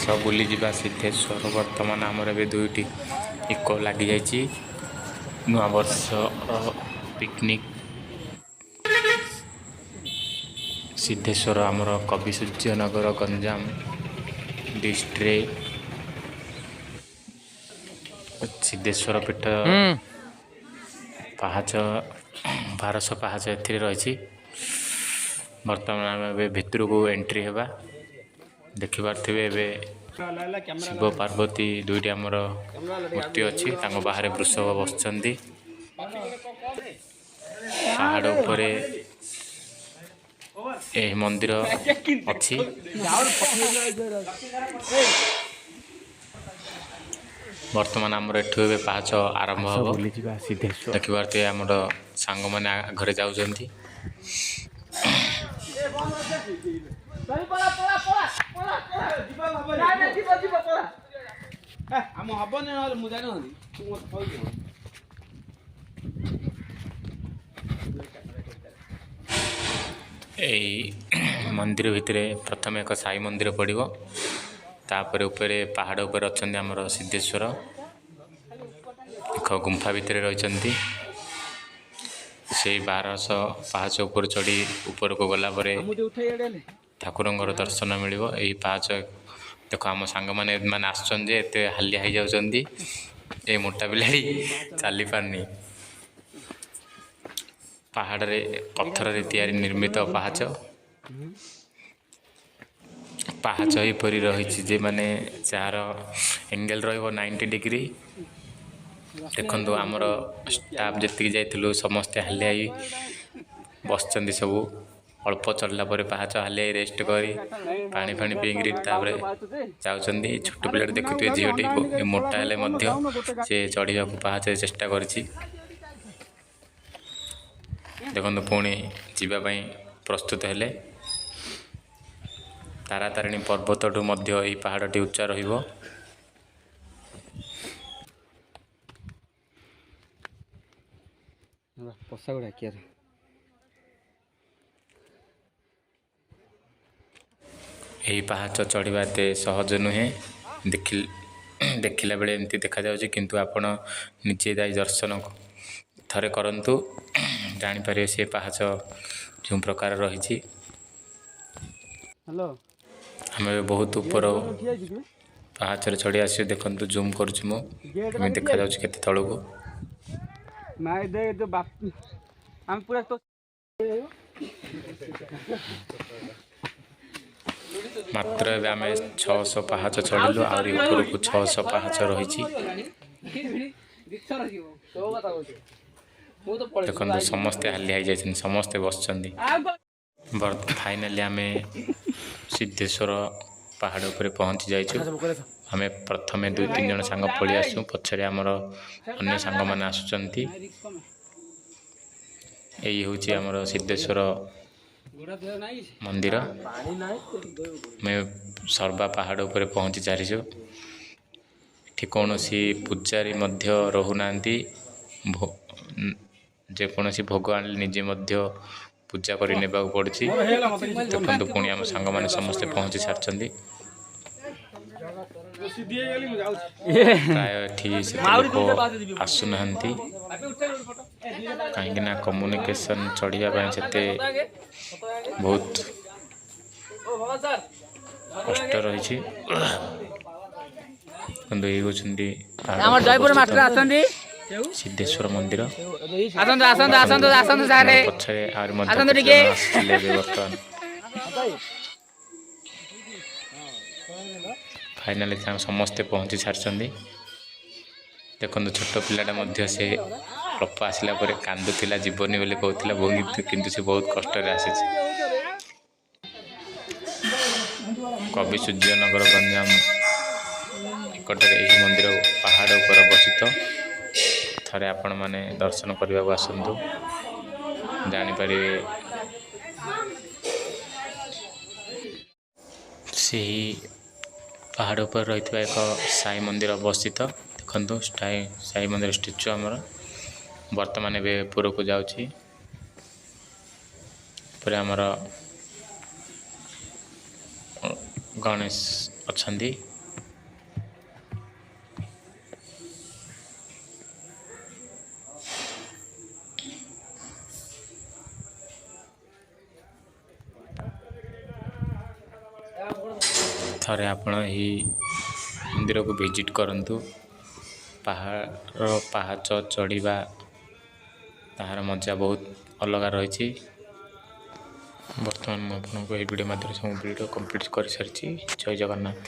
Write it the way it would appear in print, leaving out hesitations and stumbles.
आस बुलीजा सिद्धेश्वर। बर्तमान आमर ए दुईटी इको लगी जाइए नुआ वर्ष पिकनिक सिद्धेश्वर आमर कवि सूर्यनगर गंजाम डिस्ट्रिक्ट सिद्धेश्वर पीठ पाहाच 1200 पाहाच ए रही। बर्तमान आम भितर को एंट्री होगा देखिपारे शिव पार्वती दुईटी आमर मूर्ति अच्छी बाहर वृषभ बसचंदी पहाड़ उपर मंदिर अच्छी। बर्तमान आमर एठू ए पाहाच आरंभ हो देखिपारे आमर सांग मैंने घरे जाऊँच मंदिर भितर प्रथम एक साई मंदिर पड़ो तापर ऊपर पहाड़ उपर अच्छा आमर सिद्धेश्वर एक गुंफा भितर रही। से 1200 पाहाच उपर चढ़ी ऊपर को गला ठाकुर दर्शन मिल पाहाच देख आम सांग मैंने आसुँचे एत हालिया हो जाती ए मोटा पिलाड़ी चली पारनी पहाड़ रे पत्थर रे तैयारी निर्मित पाहाच पाहाच हीपरी रही जे माने जार एंगल रो 90 डिग्री देखु आमर स्टाफ जी जाइलु समस्ते हालिया बसचंदी सब अल्प चढ़ला पाहाच हालिया रेस्ट करी पानी फाणी पीकरी जाऊँगी। छोट पिला देखुए झीटी मोटा हेले से चढ़ा पाहाच चेष्टा कर देखु पुणी जीवाई प्रस्तुत हेले। तारातारिणी पर्वतठू मध्य यही पहाड़टी उच्चा रहिबो। यही पहाच चढ़ा एत सहज नुहे देखला बेले एमती देखा जाउछि किंतु आपण निजे जाई दर्शन थरे करंतु जानिपारे से पहाच जो प्रकार रही। हमें बहुत ऊपर पाहाच चढ़ी आस देखु जूम करुँ मुझे देखा जाऊँ केते तल को मात्र आम 600 पाहाच चढ़लु आहरी ऊपर को 600 पाहाच रही। देखो समस्ते हालिया हो जाए समस्ते बसचंदी। फाइनाली आम सिद्धेश्वर पहाड़ उपर पहुँची जाइए। आम प्रथमे 2-3 जन सांग पलि आसु पछरे आमर अन्य सांग मैंने आसुचंती। यही हूँ आमर सिद्धेश्वर मंदिर मैं सर्वा पहाड़ उपर पहुँची सारीछु। एठी कौन सी पूजारी मध्य रहुना जेकोसी भोग आने निजे पूजा कर पड़ी। देखो पुणी आम सांग मैंने समस्ते पहुँची सारी प्राय लोक आसुना कहीं कम्युनिकेशन चढ़ाई से बहुत कष्ट रही। सिद्धेश्वर मंदिर पछरे बर्तमान फाइनाली समस्ते पहुँची सारी। देखो छोट पिलाटा से प्रप आसला कांदुला जीवनी बोली कहला किंतु से बहुत कष्ट आसी। कवि सूर्यनगर गंजाम निकटरे यही मंदिर पहाड़ उपर अवस्थित। थरे आपण माने दर्शन करने को आसतु जानीपर से पहाड़ पर रही एक साई मंदिर अवस्थित। देखो साई मंदिर स्टेचू आमर वर्तमान ए पूर को जाऊँगी। आमर गणेश अच्छा ଥରେ ଆପଣ ଏହି ମନ୍ଦିରକୁ ଭିଜିଟ୍ କରନ୍ତୁ। ପାହାଚ ଚଢ଼ିବା ତାହାର ମଜା ବହୁତ ଅଲଗା ରହିଛି। ବର୍ତ୍ତମାନ ମୁଁ ଆପଣଙ୍କୁ ଏହି ଭିଡ଼ିଓ ମାଧ୍ୟମରେ ସବୁ ଭିଡ଼ିଓ କମ୍ପ୍ଲିଟ୍ କରିସାରିଛି। ଜୟ ଜଗନ୍ନାଥ।